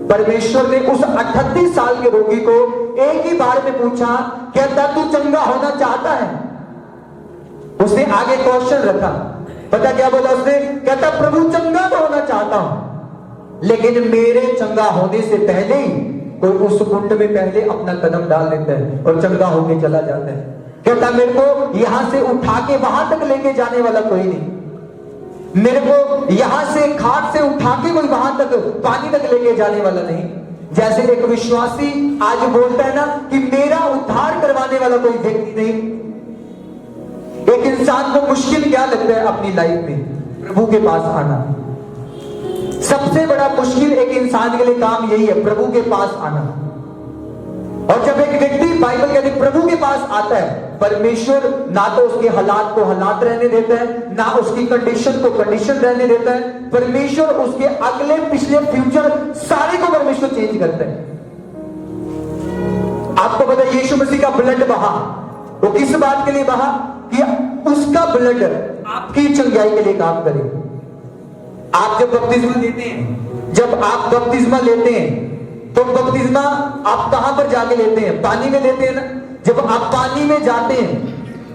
परमेश्वर ने उस 38 साल के रोगी को एक ही बार में पूछा, कहता तू चंगा होना चाहता है? उसने आगे क्वेश्चन रखा, पता क्या बोला उसने? कहता प्रभु चंगा तो होना चाहता हूं, लेकिन मेरे चंगा होने से पहले ही कोई उस कुंड में पहले अपना कदम डाल देता है और चंगा होके चला जाता है। कहता मेरे को यहां से उठा के वहां तक लेके जाने वाला कोई नहीं, मेरे को यहां से खाट से उठा के कोई वहां तक पानी तक लेके जाने वाला नहीं। जैसे एक विश्वासी आज बोलता है ना कि मेरा उद्धार करवाने वाला कोई व्यक्ति नहीं। एक इंसान को मुश्किल क्या लगता है अपनी लाइफ में? प्रभु के पास आना। सबसे बड़ा मुश्किल एक इंसान के लिए काम यही है, प्रभु के पास आना। और जब एक व्यक्ति बाइबल कहती प्रभु के पास आता है, परमेश्वर ना तो उसके हालात को हालात रहने देता है, ना उसकी कंडीशन को कंडीशन रहने देता है। परमेश्वर उसके अगले पिछले फ्यूचर सारे को परमेश्वर चेंज करता है। आपको पता है यीशु मसीह का ब्लड बहा, वो किस बात के लिए बहा? कि उसका ब्लड आपकी चंगाई के लिए काम करे। आप जब बपतिस्मा लेते हैं, जब आप बपतिस्मा लेते हैं तो बपतिस्मा आप कहां पर जाके लेते हैं? पानी में लेते हैं ना। जब आप पानी में जाते हैं,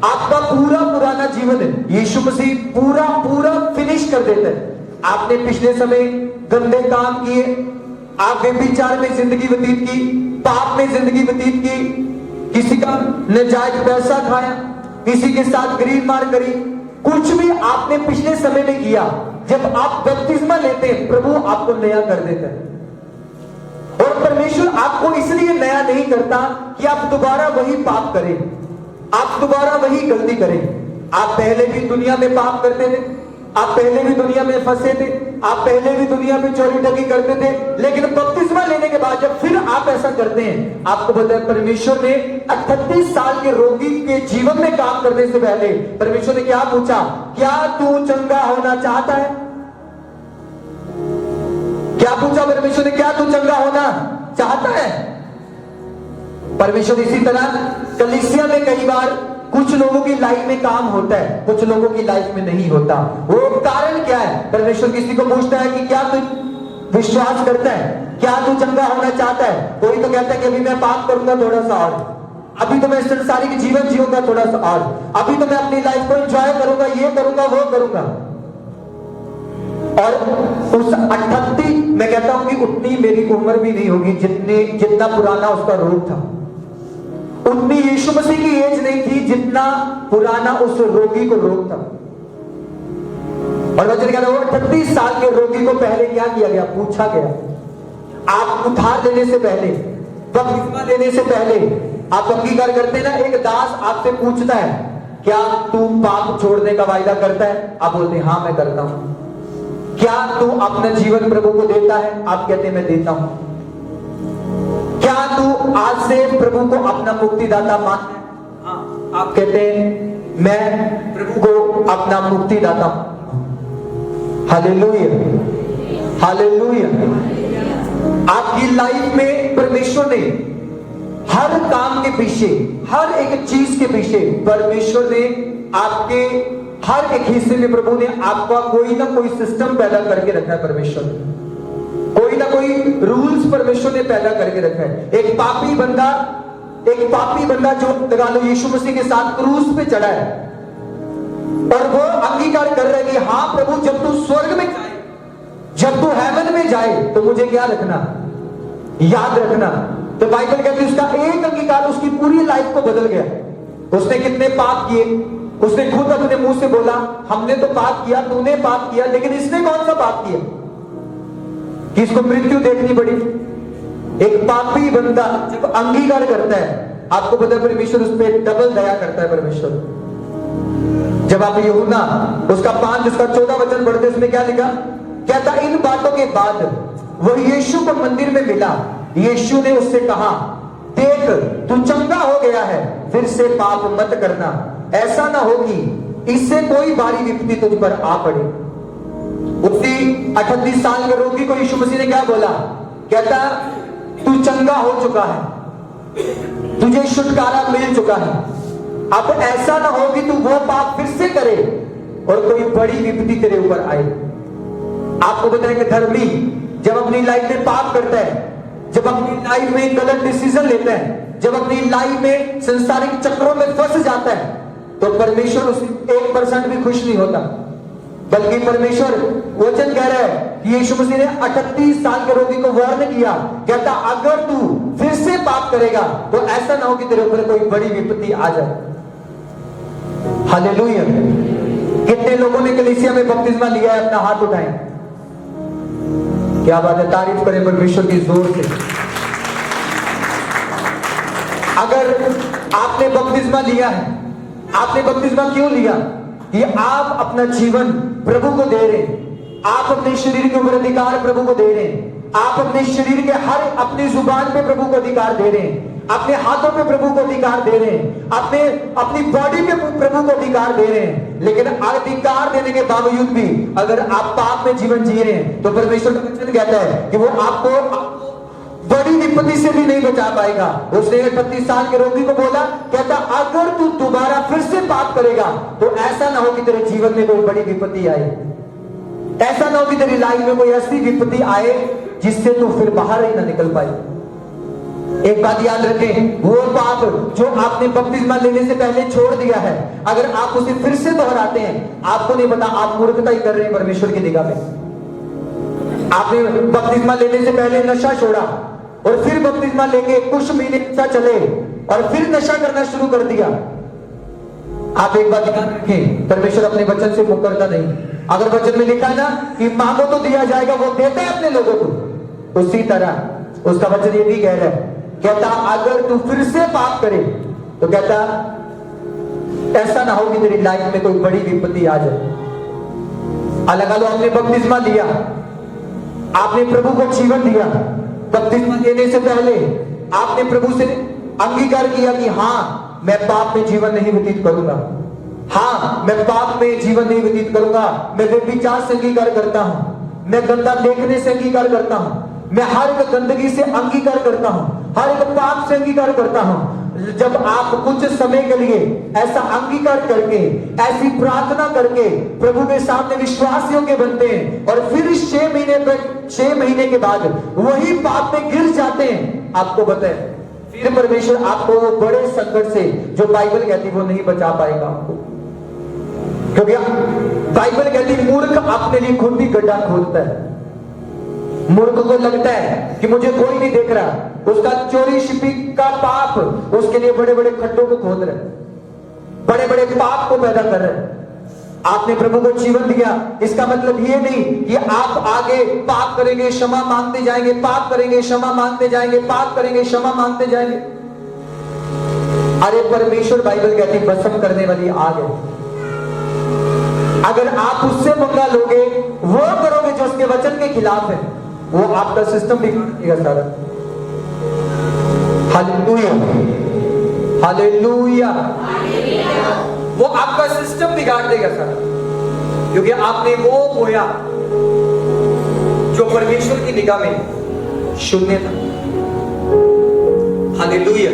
आपका पूरा पुराना जीवन यीशु मसीह पूरा पूरा फिनिश कर देता है। आपने पिछले समय गंदे काम किए, आप व्यभिचार में जिंदगी व्यतीत की, पाप में जिंदगी व्यतीत की, किसी का नाजायज पैसा खाया, किसी के साथ गरीब मार करी, कुछ भी आपने पिछले समय में किया, जब आप बपतिस्मा लेते हैं प्रभु आपको नया कर देता है। और परमेश्वर आपको इसलिए नया नहीं करता कि आप दोबारा वही पाप करें, आप दोबारा वही गलती करें। आप पहले भी दुनिया में पाप करते थे, आप पहले भी दुनिया में फंसे थे, आप पहले भी दुनिया में चोरी ठगी करते थे, लेकिन बपतिस्मा लेने के बाद जब फिर आप ऐसा करते हैं, आपको पता है परमेश्वर ने 38 साल के रोगी के जीवन में काम करने से पहले परमेश्वर ने क्या पूछा? क्या तू चंगा होना चाहता है? क्या पूछा परमेश्वर ने? क्या तू चंगा होना चाहता है? परमेश्वर इसी तरह कलीसिया में कई बार कुछ लोगों की लाइफ में काम होता है, कुछ लोगों की लाइफ में नहीं होता। वो कारण क्या है? परमेश्वर किसी को पूछता है कि क्या तू विश्वास करता है? क्या तू चंगा होना चाहता है? कोई तो कहता है कि अभी मैं पाप करूंगा थोड़ा सा और, अभी तो मैं संसारिक जीवन जीऊंगा थोड़ा सा और, अभी तो मैं अपनी लाइफ को एंजॉय करूंगा, ये करूंगा वो करूंगा। और उस 38 मैं कहता हूं कि उतनी मेरी उम्र भी नहीं होगी जितना पुराना उसका रोग था, उतनी यीशु मसीह की एज नहीं थी जितना पुराना उस रोगी को रोग था। और वचन कहता है 38 साल के रोगी को पहले क्या किया गया? पूछा गया। आप उधार लेने से पहले, बपतिस्मा लेने से पहले आप अंगीकार करते हैं ना, एक दास आपसे पूछता है क्या तू पाप छोड़ने का वायदा करता है? आप बोलते हैं हाँ मैं करता हूं। क्या तू अपना जीवन प्रभु को देता है? आप कहते हैं मैं देता हूं। क्या तू आज से प्रभु को अपना मुक्तिदाता मानता है? हाँ। आप कहते हैं मैं प्रभु को अपना मुक्तिदाता। Hallelujah, hallelujah. आपकी लाइफ में परमेश्वर ने हर काम के पीछे, हर एक चीज के पीछे परमेश्वर ने आपके हर एक हिस्से में प्रभु ने आपका कोई ना कोई सिस्टम पैदा करके रखा है। परमेश्वर कोई ना कोई रूल्स परमेश्वर ने पैदा करके रखा है। एक पापी बंदा जो लगा लो यीशु मसीह के साथ क्रूस पे चढ़ा है और वो अंगीकार कर रहा है कि हाँ प्रभु जब तू स्वर्ग में जाए, जब तू हेवन में जाए तो मुझे क्या रखना? याद रखना। तो बाइबल कहती है उसका एक अंगीकार उसकी पूरी लाइफ को बदल गया। उसने कितने पाप किए, उसने खुद अपने मुंह से बोला हमने तो पाप किया, तूने पाप किया, लेकिन इसने कौन सा पाप किया कि इसको मृत्यु देखनी पड़ी? एक पापी बंदा जब अंगीकार करता है, आपको पता है परमेश्वर उस पर डबल दया करता है। परमेश्वर जब आप यूहन्ना उसका 5 उसका 14 वचन पढ़ते उसमें क्या लिखा? कहता इन बातों के बाद वो यीशु को मंदिर में मिला। यीशु ने उससे कहा देख तू चंगा हो गया है, फिर से पाप मत करना, ऐसा ना हो कि इससे कोई भारी विपत्ति तुझ पर आ पड़े। उसी 38 साल के रोगी को यीशु मसीह ने क्या बोला? कहता तू चंगा हो चुका है, तुझे छुटकारा मिल चुका है, अब ऐसा ना हो कि तू वो पाप फिर से करे और कोई बड़ी विपत्ति तेरे ऊपर आए। आपको बताएं कि धर्मी जब अपनी लाइफ में पाप करता है, जब अपनी लाइफ में गलत डिसीजन लेता है, जब अपनी लाइफ में संसारिक चक्रों में फंस जाता है, तो परमेश्वर उसे 1% भी खुश नहीं होता। बल्कि परमेश्वर वचन कह रहा है कि यीशु मसीह ने 38 साल के रोगी को वार्न किया, कहता अगर तू फिर से पाप करेगा तो ऐसा ना हो कि तेरे ऊपर कोई बड़ी विपत्ति आ जाए। हालेलुया। कितने लोगों ने कलीसिया में बपतिस्मा लिया है? अपना हाथ उठाएं। क्या बात है, तारीफ करें परमेश्वर की जोर से। अगर आपने बपतिस्मा लिया है, आपने बपतिस्मा क्यों लिया? कि आप अपना जीवन प्रभु को दे रहे हैं, आप अपने शरीर के ऊपर अधिकार प्रभु को दे रहे हैं, आप अपने शरीर के हर अपनी जुबान पे प्रभु को अधिकार दे रहे हैं, अपने हाथों पे प्रभु को अधिकार दे रहे हैं, अपनी बॉडी पे प्रभु को अधिकार दे रहे हैं। लेकिन अधिकार देने के बावजूद भी अगर आप पाप में जीवन जी रहे हैं तो परमेश्वर का वचन कहता है कि वो आपको बड़ी विपत्ति से भी नहीं बचा पाएगा। उसने 38 साल के रोगी को बोला, कहता अगर तू दोबारा फिर से पाप करेगा तो ऐसा ना हो कि तेरे जीवन में कोई बड़ी विपत्ति आए, ऐसा ना हो कि तेरी लाइफ में कोई ऐसी विपत्ति आए जिससे तू फिर बाहर ही ना निकल पाए। एक बात याद रखें, वो पाप जो आपने बपतिस्मा लेने से पहले छोड़ दिया है, अगर आप उसे फिर से दोहराते हैं, आपको नहीं पता आप मूर्खता ही कर रहे हैं परमेश्वर की निगाह में। आपने बपतिस्मा लेने से पहले नशा छोड़ा और फिर बपतिस्मा लेके कुछ महीने अच्छा चले और फिर नशा करना शुरू कर दिया। आप एक बात याद रखें, परमेश्वर अपने वचन से मुकरता नहीं। अगर वचन में लिखा है ना कि मांगो तो दिया जाएगा, वो देता है अपने लोगों को, उसी तरह उसका वचन ये भी कह रहा है, कहता अगर तू फिर से पाप करे तो कहता ऐसा ना हो कि तेरी लाइफ में कोई बड़ी विपत्ति आ जाए। अलग लो, आपने बपतिस्मा लिया, आपने प्रभु को जीवन दिया, बपतिस्मा देने से पहले आपने प्रभु से अंगीकार किया कि हाँ मैं पाप में जीवन नहीं व्यतीत करूंगा, हाँ मैं पाप में जीवन नहीं व्यतीत करूंगा, मैं व्यभिचार से अंगीकार करता हूं, मैं गंदा देखने से अंगीकार करता हूं, मैं हर एक गंदगी से अंगीकार करता हूं, हर एक पाप से अंगीकार करता हूं। जब आप कुछ समय के लिए ऐसा अंगीकार करके, ऐसी प्रार्थना करके प्रभु के सामने विश्वासियों के बनते हैं और फिर 6 महीने के बाद वही पाप में गिर जाते हैं, आपको बताए फिर परमेश्वर आपको वो बड़े संकट से जो बाइबल कहती है वो नहीं बचा पाएगा आपको। क्योंकि बाइबल कहती है मूर्ख अपने लिए खुद ही गड्ढा खोदता है। मूर्ख को लगता है कि मुझे कोई नहीं देख रहा, उसका चोरी छिपी का पाप उसके लिए बड़े बड़े खड्डों को खोद रहे, बड़े बड़े पाप को पैदा कर रहे। आपने प्रभु को जीवन दिया, इसका मतलब ये नहीं कि आप आगे पाप करेंगे क्षमा मांगते जाएंगे, पाप करेंगे क्षमा मांगते जाएंगे, पाप करेंगे क्षमा मांगते जाएंगे। अरे परमेश्वर बाइबल कहती भस्म करने वाली आग है। अगर आप उससे पंगा लोगे, वो करोगे जो उसके वचन के खिलाफ है, वो आपका सिस्टम बिगाड़ देगा सारा। Hallelujah, hallelujah. वो आपका सिस्टम बिगाड़ देगा सारा, क्योंकि आपने वो बोया जो परमेश्वर की निगाह में शून्य था। हालेलुया।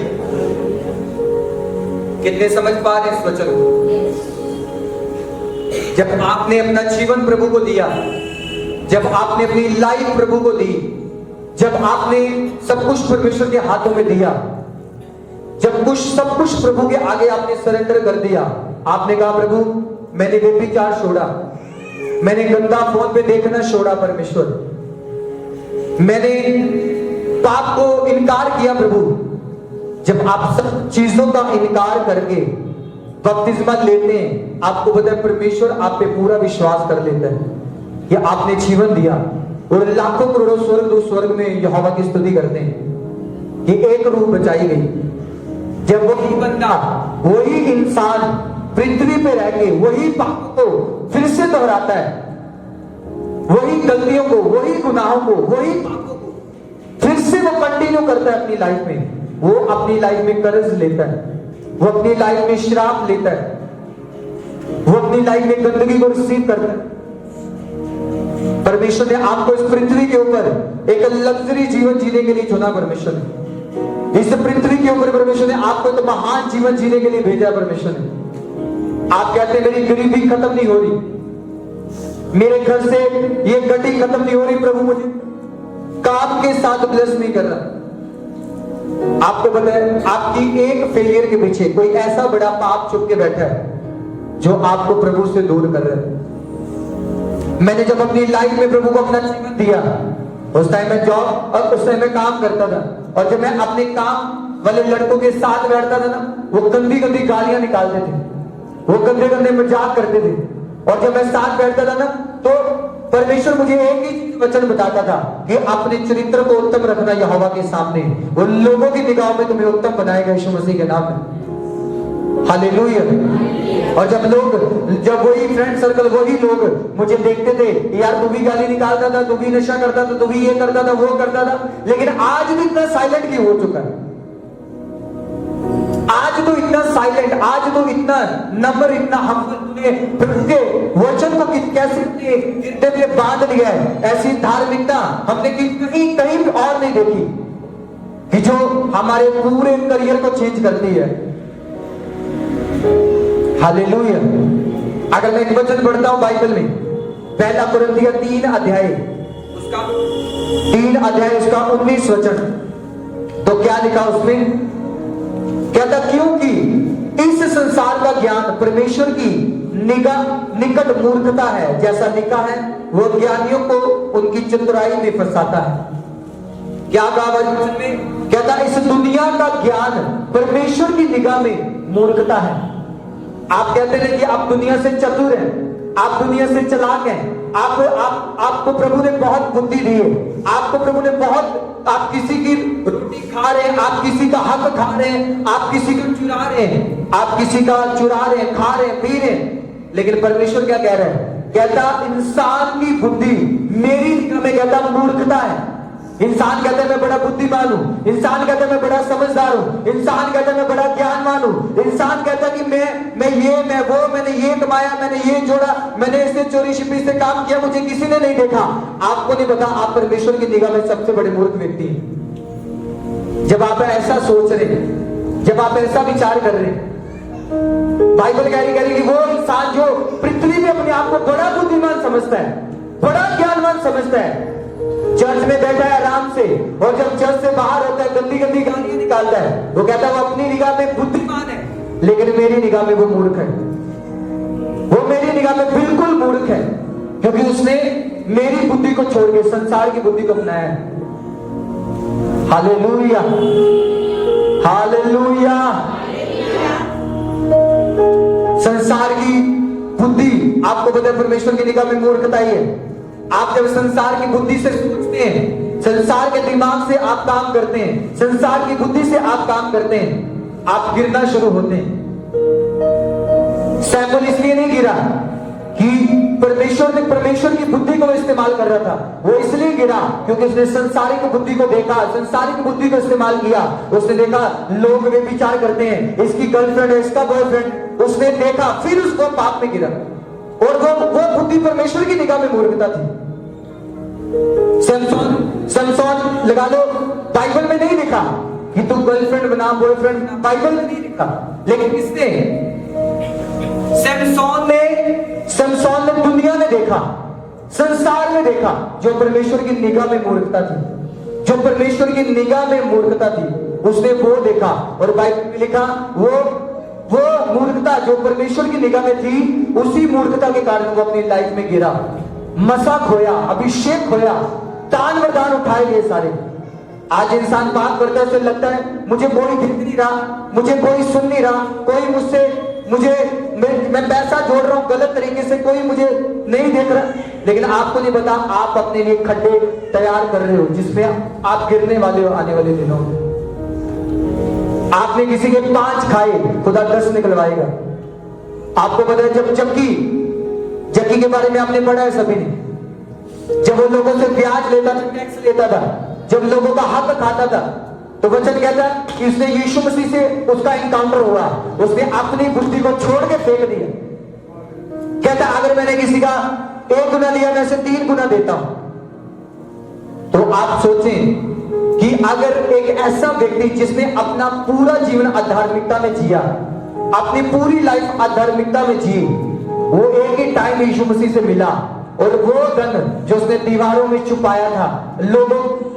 कितने समझ पा रहे इस वचन को? जब आपने अपना जीवन प्रभु को दिया, जब आपने अपनी लाइफ प्रभु को दी, जब आपने सब कुछ परमेश्वर के हाथों में दिया, जब सब कुछ प्रभु के आगे आपने सरेंडर कर दिया, आपने कहा प्रभु मैंने व्यभिचार छोड़ा, मैंने गंदा फोन पे देखना छोड़ा, परमेश्वर मैंने पाप को इनकार किया प्रभु। जब आप सब चीजों का इनकार करके बपतिस्मा लेते हैं, आपको पता है परमेश्वर आप पे पूरा विश्वास कर लेता है कि आपने जीवन दिया, और लाखों करोड़ों स्वर्ग में यहोवा की स्तुति करते हैं कि एक रूह बचाई गई। जब वही बंदा, वही इंसान पृथ्वी पे रह के वही पाप को फिर से दोहराता है, वही गलतियों को, वही गुनाहों को, वही पापों को फिर से वो कंटिन्यू करता है अपनी लाइफ में, वो अपनी लाइफ में कर्ज लेता है, वो अपनी लाइफ में श्राप लेता है, वो अपनी लाइफ में गंदगी को रिसीव करता है। परमेश्वर ने आपको इस पृथ्वी के ऊपर एक लग्जरी जीवन जीने के लिए चुना। परमेश्वर ने इस पृथ्वी के ऊपर परमेश्वर ने आपको एक महान जीवन जीने के लिए भेजा। परमेश्वर ने, आप कहते हैं मेरी गरीबी खत्म नहीं हो रही, मेरे घर से ये गड्डी खत्म नहीं हो रही प्रभु, मुझे काम के साथ ब्लेस नहीं कर रहा। आपको पता है आपकी एक फेलियर के पीछे कोई ऐसा बड़ा पाप छुप के बैठा है जो आपको प्रभु से दूर कर रहा है। मैंने जब अपनी लाइफ में प्रभु को अपना जीवन दिया, उस टाइम में जॉब और उस टाइम में काम करता था, और जब मैं अपने काम वाले लड़कों के साथ बैठता था ना, वो गंदी गंदी गालियां निकालते थे, वो गंदे गंदे मजाक करते थे। और जब मैं साथ बैठता था ना, तो परमेश्वर मुझे एक ही वचन बताता था कि अपने चरित्र को उत्तम रखना यहोवा के सामने, वो लोगों की निगाहों में तुम्हें उत्तम बनाएगा यीशु मसीह के नाम में। हालेलुया। और जब वही फ्रेंड सर्कल, वही लोग मुझे देखते थे, यार तू भी गाली निकालता था, तू भी नशा करता था, तू भी ये करता था, वो करता था, लेकिन आज भी इतना साइलेंट क्यों हो चुका है? आज तो इतना साइलेंट, आज तो इतना नम्र, इतना हम्बल, तूने प्रभु के वचन को कैसे गिरते हुए बांध लिया है। ऐसी धार्मिकता हमने कहीं कहीं और नहीं देखी कि जो हमारे पूरे करियर को चेंज करती है। हालेलुया। अगर मैं एक वचन पढ़ता हूं बाइबल में, पहला कुरिन्थियों 3 अध्याय उसका 19 वचन, तो क्या लिखा उसमें? कहता क्योंकि इस संसार का ज्ञान परमेश्वर की निकट मूर्खता है, जैसा लिखा है वो ज्ञानियों को उनकी चतुराई में फंसाता है। क्या कहा वचन में? कहता इस दुनिया का ज्ञान परमेश्वर की निगाह में मूर्खता है। आप कहते हैं कि आप दुनिया से चतुर हैं, आप दुनिया से चालाक हैं, आपको प्रभु ने बहुत बुद्धि दी है, आपको प्रभु ने बहुत, आप किसी की रोटी खा रहे हैं, आप किसी का हक खा रहे हैं, आप किसी को चुरा रहे हैं, आप किसी का चुरा रहे हैं, खा रहे हैं, पी रहे हैं। लेकिन परमेश्वर क्या कह रहा है? कहता इंसान की बुद्धि मेरी निगाह में कहता मूर्खता है। इंसान कहता है मैं बड़ा बुद्धिमान हूं, इंसान कहता है मैं बड़ा समझदार हूं, इंसान कहता है मैं बड़ा ज्ञानवान हूं, इंसान कहता है कि मैं वो, मैंने ये कमाया, मैंने ये जोड़ा, मैंने इससे चोरी छिपी से काम किया, मुझे किसी ने नहीं देखा। आपको नहीं पता आप परमेश्वर की निगाह में सबसे बड़े मूर्ख व्यक्ति हैं। जब आप ऐसा सोच रहे हैं, जब आप ऐसा विचार कर रहे हैं, बाइबल कह रही कि वो इंसान जो पृथ्वी में अपने आप को बड़ा बुद्धिमान समझता है, बड़ा ज्ञानवान समझता है, चर्च में बैठा है आराम से, और जब चर्च से बाहर होता है गंदी गंदी गालियां निकालता है, वो कहता है वो अपनी निगाह में बुद्धिमान है, लेकिन मेरी निगाह में वो मूर्ख है। वो मेरी निगाह में बिल्कुल मूर्ख है, क्योंकि उसने मेरी बुद्धि को छोड़ के संसार की बुद्धि को अपनाया है। Hallelujah, hallelujah. संसार की बुद्धि, आपको पता है परमेश्वर की निगाह में मूर्खता ही है। आप जब संसार की बुद्धि से सोचते हैं, संसार के दिमाग से आप काम करते हैं, संसार की बुद्धि से आप काम करते हैं, आप गिरना शुरू होते हैं। सैमुअल इसलिए नहीं गिरा कि परमेश्वर की बुद्धि को इस्तेमाल कर रहा था, वो इसलिए गिरा क्योंकि उसने संसारिक बुद्धि को देखा, संसारिक बुद्धि को इस्तेमाल किया। उसने देखा लोग वे विचार करते हैं, इसकी गर्लफ्रेंड है, इसका बॉयफ्रेंड, उसने देखा, फिर उसको पाप में गिरा, और वो बुद्धि परमेश्वर की निगाह में मूर्खता थी। सैमसोन लगा लो, बाइबल में नहीं लिखा कि तू गर्लफ्रेंड बना, बॉयफ्रेंड बना, बाइबल में नहीं लिखा, लेकिन किसने? सैमसोन ने दुनिया में देखा, संसार में देखा, जो परमेश्वर की निगाह में मूर्खता थी, जो परमेश्वर की निगाह में मूर्खता थी, उसने वो देखा, और बाइबल में लिखा वो मूर्खता जो परमेश्वर की निगाह में थी, उसी मूर्खता के कारण वो अपनी लाइफ में गिरा, मसा खोया, अभिषेक खोया, दान वरदान उठाए गए सारे। आज इंसान बात करता है, उसे लगता है मुझे कोई दिख नहीं रहा, मुझे कोई सुन नहीं रहा, कोई मैं पैसा जोड़ रहा हूं गलत तरीके से, कोई मुझे नहीं देख रहा। लेकिन आपको नहीं पता आप अपने लिए खड्डे तैयार कर रहे हो जिसमें आप गिरने वाले हो आने वाले दिनों में। आपने किसी के 5 खाए, खुदा 10 निकलवाएगा। आपको पता है जब जक्की के बारे में आपने पढ़ा है सभी ने, जब वो लोगों से ब्याज लेता था, टैक्स लेता था, जब लोगों का हक खाता था, तो वचन कहता है कि उसने यीशु मसीह से उसका इनकाउंटर हुआ, उसने अपनी बुद्धि को छोड़ के फेंक दिया। कहता अगर मैंने किसी का 1 गुना दिया, मैं उसे 3 गुना देता हूं। तो आप सोचें कि अगर एक ऐसा व्यक्ति जिसने अपना पूरा जीवन अधार्मिकता में जिया, अपनी पूरी लाइफ अधार्मिकता में जी, वो एक ही टाइम यीशु मसीह से मिला, और वो धन जो उसने दीवारों में छुपाया था,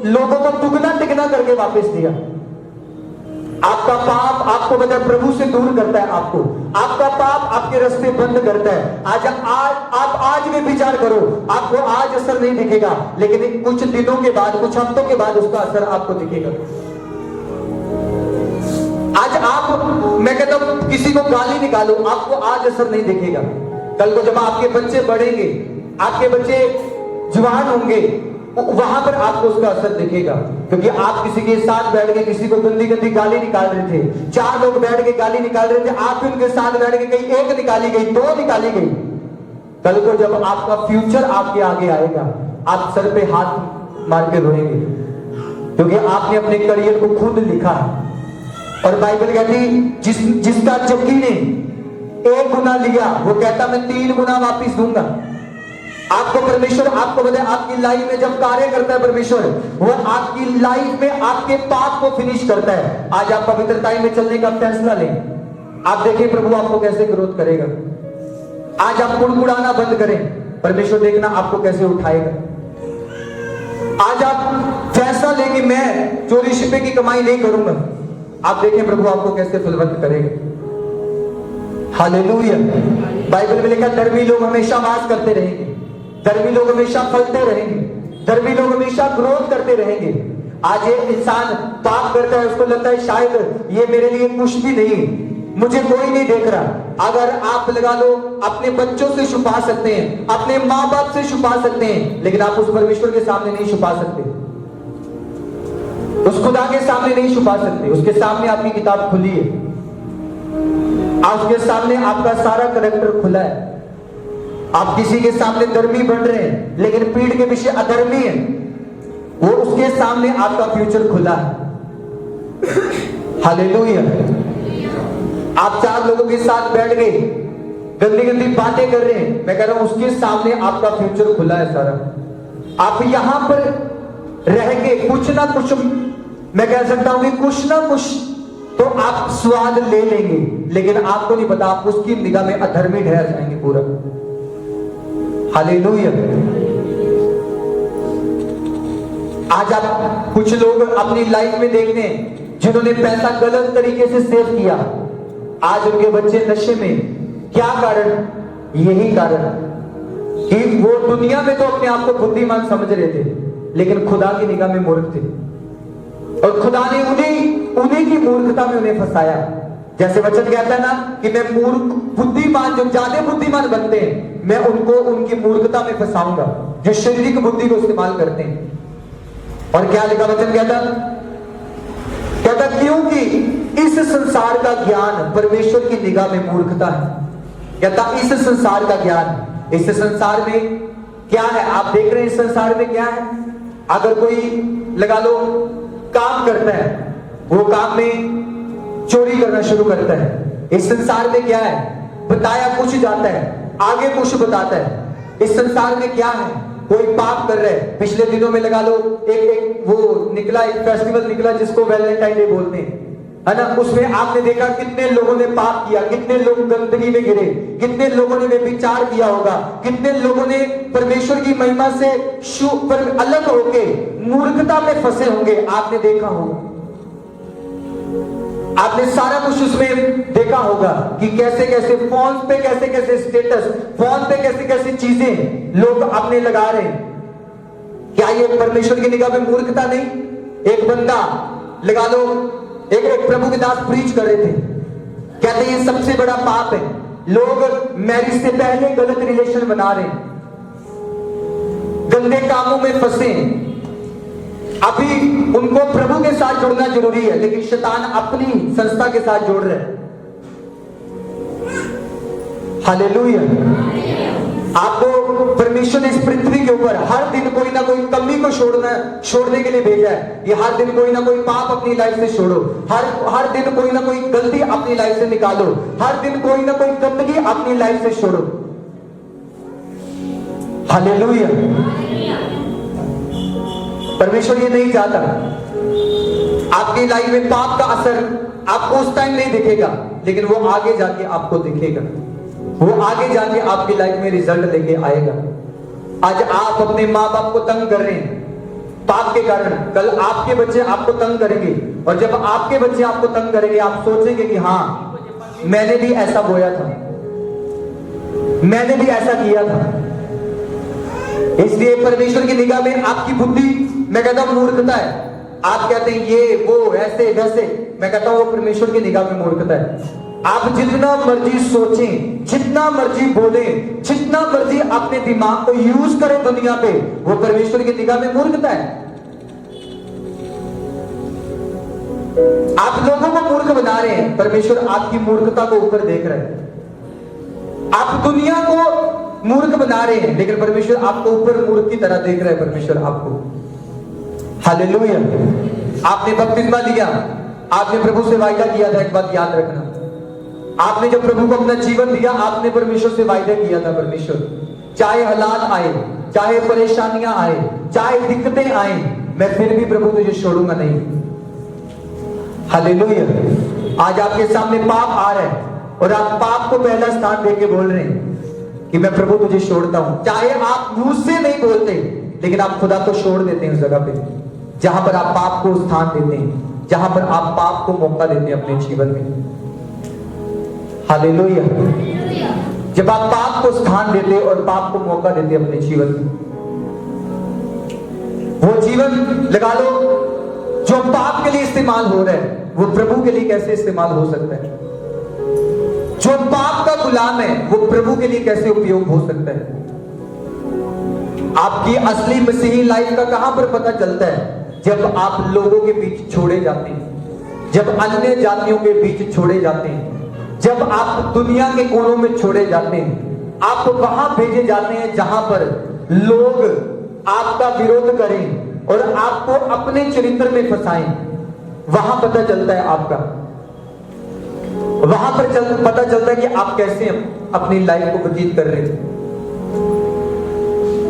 लोगों को दुगना तिगना करके वापस दिया। आपका पाप आपको बता प्रभु से दूर करता है, आपका पाप आपके रास्ते बंद करता है। आप आज भी विचार करो, आपको आज असर नहीं दिखेगा, लेकिन कुछ दिनों के बाद, कुछ हफ्तों के बाद उसका असर आपको दिखेगा। आज मैं कहता हूं किसी को गाली निकालो, आपको आज असर नहीं दिखेगा। कल को जब आपके बच्चे बढ़ेंगे, आपके बच्चे जवान होंगे, वहां पर आपको उसका असर दिखेगा। क्योंकि आप किसी के साथ बैठ के किसी को गंदी गंदी गाली निकाल रहे थे, 4 लोग बैठ के गाली निकाल रहे थे, आप भी उनके साथ बैठ के कहीं 1 निकाली गई, 2 निकाली गई। कल को जब आपका फ्यूचर आपके आगे आएगा, आप सर पे हाथ मार के रोएंगे, क्योंकि आपने अपने करियर को खुद लिखा है। और बाइबल कहती जिसका जक्की ने 1 गुना लिया, वो कहता मैं 3 गुना वापिस दूंगा। आपको परमेश्वर, आपको बताए, आपकी लाइफ में जब कार्य करता है परमेश्वर, वो आपकी लाइफ में आपके पाप को फिनिश करता है। आज आप पवित्रता में चलने का फैसला लें, आप देखिए प्रभु आपको कैसे ग्रोथ करेगा। आज आप कुड़कुड़ाना बंद करें, परमेश्वर देखना आपको कैसे उठाएगा। आज आप फैसला लेंगे मैं चोरी छिपे की कमाई नहीं करूंगा, आप देखें प्रभु आपको कैसे फलवंत करेगा। हालेलुया। बाइबल में लिखा धर्मी लोग हमेशा वास करते रहेंगे, धर्मी लोग हमेशा फलते रहेंगे, धर्मी लोग हमेशा ग्रोथ करते रहेंगे। आज एक इंसान पाप करता है, उसको लगता है शायद ये मेरे लिए कुछ भी नहीं, मुझे कोई नहीं देख रहा। अगर आप लगा लो, अपने बच्चों से छुपा सकते हैं, अपने माँ बाप से छुपा सकते हैं, लेकिन आप उस परमेश्वर के सामने नहीं छुपा सकते, उस खुदा के सामने नहीं छुपा सकते। उसके सामने आपकी किताब खुली है, उसके सामने आपका सारा करैक्टर खुला है। आप किसी के सामने धर्मी बन रहे हैं, लेकिन पीठ के पीछे अधर्मी है, वो उसके सामने आपका फ्यूचर खुला है। हालेलुया। आप 4 लोगों के साथ बैठ गए, गंदी गंदी बातें कर रहे हैं, मैं कह रहा हूं उसके सामने आपका फ्यूचर खुला है सारा। आप यहां पर रह के कुछ ना कुछ, मैं कह सकता हूं कि कुछ ना कुछ तो आप स्वाद ले लेंगे, लेकिन आपको नहीं पता आप उसकी निगाह में अधर्मी ठहर जाएंगे पूरा। हालेलुया। आज आप कुछ लोग अपनी लाइफ में देखते हैं जिन्होंने पैसा गलत तरीके से सेव किया, आज उनके बच्चे नशे में। क्या कारण? यही कारण कि वो दुनिया में तो अपने आप को बुद्धिमान समझ रहे थे, लेकिन खुदा की निगाह में मूर्ख थे, और खुदा ने उन्हीं की मूर्खता में उन्हें फंसाया। जैसे वचन कहता है ना कि मैं मूर्ख, बुद्धिमान जो ज्यादा बुद्धिमान बनते हैं, मैं उनको उनकी मूर्खता में फंसाऊंगा, जो शारीरिक बुद्धि को इस्तेमाल करते हैं। और क्या लिखा वचन कहता क्योंकि इस संसार का ज्ञान परमेश्वर की निगाह में मूर्खता है। कहता इस संसार का ज्ञान, इस संसार में क्या है? आप देख रहे हैं इस संसार में क्या है। अगर कोई लगा लो काम करता है, वो काम में चोरी करना शुरू करता है। इस संसार में क्या है? बताया कुछ जाता है, आगे कुछ बताता है। इस संसार में क्या है? कोई पाप कर रहा है। पिछले दिनों में लगा लो एक वो निकला, एक फेस्टिवल निकला जिसको वैलेंटाइन डे बोलते हैं, है ना। उसमें आपने देखा कितने लोगों ने पाप किया, कितने लोग गंदगी में गिरे, कितने लोगों ने व्यभिचार किया होगा, कितने लोगों ने परमेश्वर की महिमा से अलग होके मूर्खता में फंसे होंगे। आपने देखा होगा, आपने सारा कुछ उसमें देखा होगा कि कैसे कैसे फोन पे कैसे कैसे स्टेटस, फोन पे कैसे कैसे चीजें लोग अपने लगा रहे हैं। क्या ये परमेश्वर की निगाह में मूर्खता नहीं? एक बंदा लगा लो, एक प्रभु के दास प्रीच कर रहे थे, कहते ये सबसे बड़ा पाप है। लोग मैरिज से पहले गलत रिलेशन बना रहे हैं, गंदे कामों में फंसे हैं। अभी उनको प्रभु के साथ जुड़ना जरूरी है, लेकिन शैतान अपनी संस्था के साथ जोड़ रहे हैं। हालेलुया। आपको परमेश्वर ने इस पृथ्वी के ऊपर हर दिन कोई ना कोई कमी को छोड़ने के लिए भेजा है। ये हर दिन कोई ना कोई पाप अपनी लाइफ से छोड़ो, हर दिन कोई ना कोई गलती अपनी लाइफ से निकालो, हर दिन कोई ना कोई गंदगी अपनी लाइफ से छोड़ो। हालेलुया। परमेश्वर ये नहीं चाहता आपकी लाइफ में पाप का असर आपको उस टाइम नहीं दिखेगा, लेकिन वो आगे जाके आपको दिखेगा, वो आगे जाके आपकी लाइफ में रिजल्ट लेके आएगा। आज आप अपने माँ बाप को तंग कर रहे हैं, पाप के कारण कल आपके बच्चे आपको तंग करेंगे, और जब आपके बच्चे आपको तंग करेंगे आप सोचेंगे कि हाँ मैंने भी ऐसा बोया था, मैंने भी ऐसा किया था। इसलिए परमेश्वर की निगाह में आपकी बुद्धि, मैं कहता हूं मूर्खता है। आप कहते हैं ये वो ऐसे वैसे, मैं कहता हूं वो परमेश्वर की निगाह में मूर्खता है। आप जितना मर्जी सोचें, जितना मर्जी बोलें, जितना मर्जी अपने दिमाग को यूज करें दुनिया पे, वो परमेश्वर की निगाह में मूर्खता है। आप लोगों को मूर्ख बना रहे हैं, परमेश्वर आपकी मूर्खता को ऊपर देख रहे हैं। आप दुनिया को मूर्ख बना रहे हैं, लेकिन परमेश्वर आपको ऊपर मूर्ख की तरह देख रहा है। परमेश्वर आपको, हालेलुया। आपने बपतिस्मा लिया, आपने प्रभु से वायदा किया था, एक बात याद रखना, आपने जब प्रभु को अपना जीवन दिया, आपने परमेश्वर से वायदा किया था, परमेश्वर चाहे हालात आए, चाहे परेशानियां आए, चाहे दिक्कतें आए, मैं फिर भी प्रभु तुझे छोड़ूंगा नहीं। हालेलुया। आज आपके सामने पाप आ रहा है और आप पाप को पहला स्थान देके बोल रहे हैं कि मैं प्रभु तुझे छोड़ता हूं। चाहे आप मुंह से नहीं बोलते, लेकिन आप खुदा को छोड़ देते हैं उस जगह पे जहां पर आप पाप को स्थान देते हैं, जहां पर आप पाप को मौका देते हैं अपने जीवन में। हालेलुया। जब आप पाप को स्थान देते और पाप को मौका देते अपने जीवन में, वो जीवन लगा लो जो पाप के लिए इस्तेमाल हो रहा है, वो प्रभु के लिए कैसे इस्तेमाल हो सकता है? जो पाप का गुलाम है, वो प्रभु के लिए कैसे उपयोग हो सकता है? आपकी असली मसीही लाइफ का कहां पर पता चलता है? जब आप लोगों के बीच छोड़े जाते हैं, जब अन्य जातियों के बीच छोड़े जाते हैं, जब आप दुनिया के कोनों में छोड़े जाते हैं, आप वहां भेजे जाते हैं जहां पर लोग आपका विरोध करें और आपको अपने चरित्र में फंसाएं। वहां पता चलता है आपका, वहां पर पता चलता है कि आप कैसे अपनी लाइफ को व्यतीत कर रहे थे।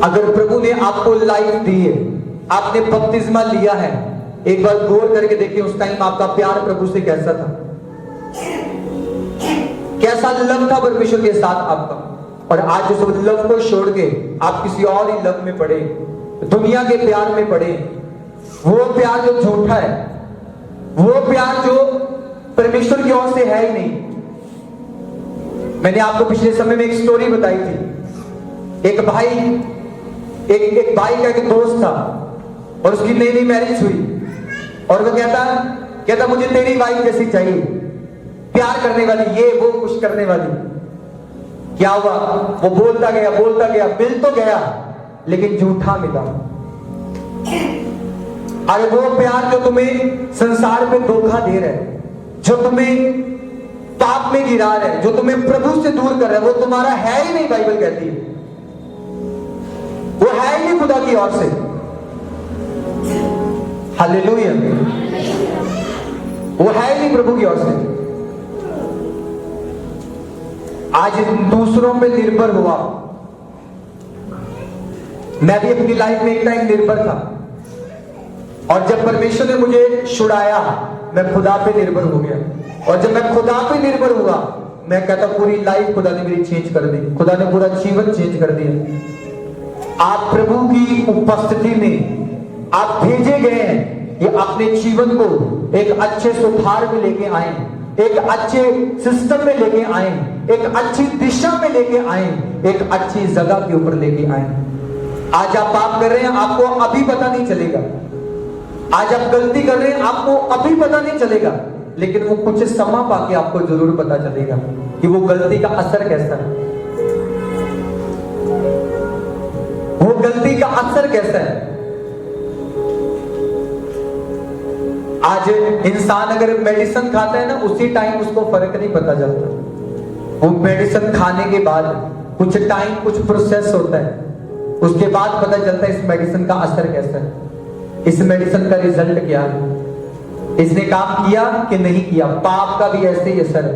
अगर प्रभु ने आपको लाइफ दी है, आपने बपतिस्मा लिया है, एक बार गौर करके देखिए उस टाइम आपका प्यार प्रभु से कैसा था, कैसा लव था परमेश्वर के साथ आपका। और आज उस लव को छोड़ के आप किसी और ही लव में पड़े, दुनिया के प्यार में पड़े, वो प्यार जो झूठा है, वो प्यार जो परमेश्वर की ओर से है ही नहीं। मैंने आपको पिछले समय में एक स्टोरी बताई थी। एक भाई का एक दोस्त था और उसकी नई नई मैरिज हुई, और वो कहता मुझे तेरी वाइफ जैसी चाहिए, प्यार करने वाली, ये वो कुछ करने वाली। क्या हुआ? वो बोलता गया, मिल तो गया लेकिन झूठा मिला। अरे वो प्यार जो तुम्हें संसार में धोखा दे रहा है, जो तुम्हें पाप में गिरा रहा है, जो तुम्हें प्रभु से दूर कर रहा है, वो तुम्हारा है ही नहीं। बाइबल कहती है वो है ही नहीं खुदा की ओर से। हालेलुया। वो है ही नहीं प्रभु की ओर से। आज दूसरों पे निर्भर हुआ। मैं भी अपनी लाइफ में एक टाइम निर्भर था, और जब परमेश्वर ने मुझे छुड़ाया, मैं खुदा पे निर्भर हो गया। और जब मैं खुदा पे निर्भर हुआ, मैं कहता पूरी लाइफ खुदा ने मेरी चेंज कर दी, खुदा ने पूरा जीवन चेंज कर दिया। आप प्रभु की उपस्थिति में आप भेजे गए हैं कि अपने जीवन को एक अच्छे सुधार में लेके आए, एक अच्छे सिस्टम में लेके आए, एक अच्छी दिशा में लेके आए, एक अच्छी जगह के ऊपर लेके आए। आज आप पाप कर रहे हैं, आपको अभी पता नहीं चलेगा। आज आप गलती कर रहे हैं, आपको अभी पता नहीं चलेगा, लेकिन वो कुछ समय पाके आपको जरूर पता चलेगा कि वो गलती का असर कैसा है, वो गलती का असर कैसा है। आज इंसान अगर मेडिसिन खाता है ना, उसी टाइम उसको फर्क नहीं पता चलता। वो मेडिसिन खाने के बाद कुछ टाइम, कुछ प्रोसेस होता है, उसके बाद पता चलता है इस मेडिसिन का असर कैसा है, इस मेडिसिन का रिजल्ट क्या है, इसने काम किया कि नहीं किया। पाप का भी ऐसे ही असर है,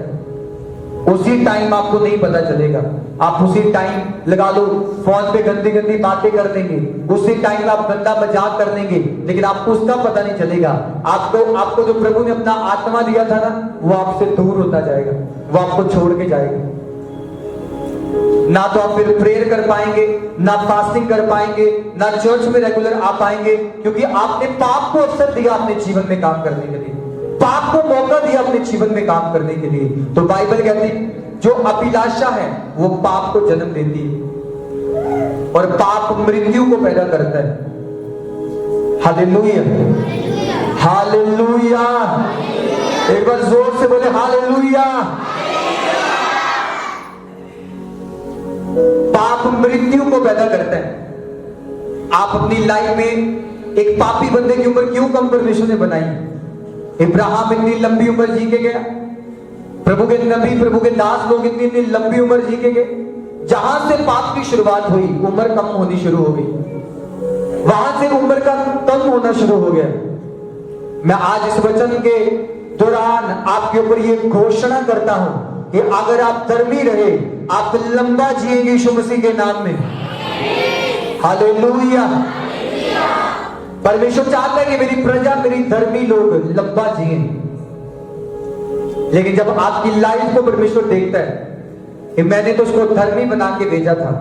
उसी टाइम आपको नहीं पता चलेगा। आप उसी टाइम लगा लो फोन पे गंदी गंदी बातें कर देंगे, उसी टाइम आप गंदा मजाक कर देंगे, लेकिन आपको उसका पता नहीं चलेगा। आपको जो प्रभु ने अपना आत्मा दिया था ना, वो आपसे दूर होता जाएगा, वो आपको छोड़ के जाएगा। ना तो आप फिर प्रेयर कर पाएंगे, ना फास्टिंग कर पाएंगे, ना चर्च में रेगुलर आ पाएंगे, क्योंकि आपने पाप को अवसर दिया अपने जीवन में काम करने के लिए, पाप को मौका दिया अपने जीवन में काम करने के लिए। तो बाइबल कहती है जो अभिलाषा है वो पाप को जन्म देती है और पाप मृत्यु को पैदा करता है। हालेलुया, हालेलुया, एक बार जोर से बोले हालेलुया। पाप मृत्यु को पैदा करता है। आप अपनी लाइफ में एक पापी बंदे की उम्र क्यों कम परमेश्वर ने बनाई? इब्राहिम इतनी लंबी उम्र जी के गया, प्रभु के नबी, प्रभु के दास लोग इतनी लंबी उम्र जी के गए। जहां से पाप की शुरुआत हुई उम्र कम होनी शुरू हो गई, वहां से उम्र का कम होना शुरू हो गया। मैं आज इस वचन के दौरान आपके ऊपर ये घोषणा करता हूं कि अगर आप धर्मी रहे, आप लंबा जिएंगे यीशु मसीह के नाम में। हालेलुया। परमेश्वर चाहता है कि मेरी प्रजा, मेरी धर्मी लोग लंबा जिए। लेकिन जब आपकी लाइफ को परमेश्वर देखता है कि मैंने तो उसको धर्मी बना के भेजा था,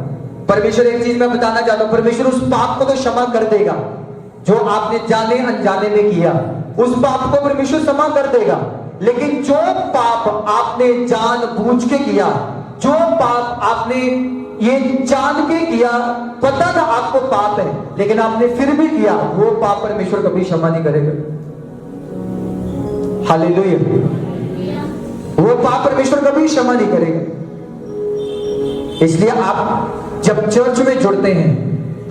परमेश्वर एक चीज मैं बताना चाहता हूं, परमेश्वर उस पाप को तो क्षमा कर देगा जो आपने जाने अनजाने में किया, उस पाप को परमेश्वर क्षमा कर देगा। लेकिन जो पाप आपने जानबूझ के किया, जो पाप आपने ये जान के किया, पता था आपको पाप है लेकिन आपने फिर भी किया, वो पाप परमेश्वर कभी क्षमा नहीं करेगा। हालेलुया। वो पाप परमेश्वर कभी क्षमा नहीं करेगा। इसलिए आप जब चर्च में जुड़ते हैं,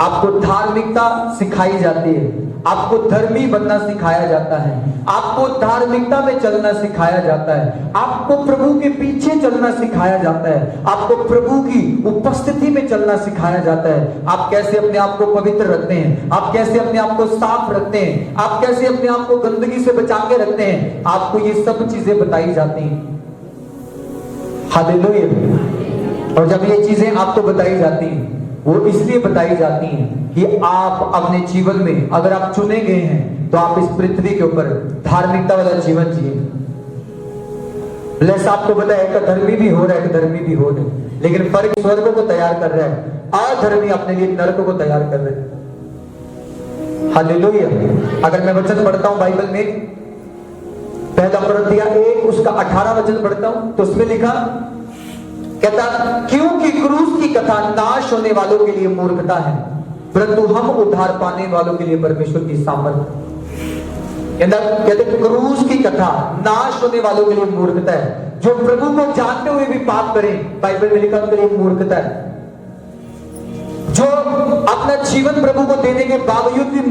आपको धार्मिकता सिखाई जाती है, आपको धर्मी बनना सिखाया जाता है, आपको धार्मिकता में चलना सिखाया जाता है, आपको प्रभु के पीछे चलना सिखाया जाता है, आपको प्रभु की उपस्थिति में चलना सिखाया जाता है। आप कैसे अपने आप को पवित्र रखते हैं, आप कैसे अपने आप को साफ रखते हैं, आप कैसे अपने आप को गंदगी से बचा के रखते हैं, आपको ये सब चीजें बताई जाती हैं। हालेलुया। और जब ये चीजें आपको बताई जाती हैं, वो इसलिए बताई जाती हैं कि आप अपने जीवन में अगर आप चुने गए हैं तो आप इस पृथ्वी के ऊपर धार्मिकता वाला जीवन जिए। ब्लेस आपको पता है, एक धर्मी भी हो रहा है, एक धर्मी भी हो रहा है, लेकिन फर्क स्वर्ग को तैयार कर रहा है, अधर्मी अपने लिए नरक को तैयार कर रहे हैं। हालेलुया। अगर मैं वचन पढ़ता हूं बाइबल में, पहला कुरिन्थियों 1 उसका 18 वचन पढ़ता हूं, तो उसमें लिखा, कहता क्योंकि क्रूस की कथा नाश होने वालों के लिए मूर्खता है, परंतु हम उद्धार पाने वालों के लिए परमेश्वर की सामर्थ। कहते क्रूस की कथा नाश होने वालों के लिए मूर्खता है। जो प्रभु को जानते हुए भी पाप करें, बाइबल में लिखा उनके लिए मूर्खता है। जो अपना जीवन प्रभु को देने के बावजूद भी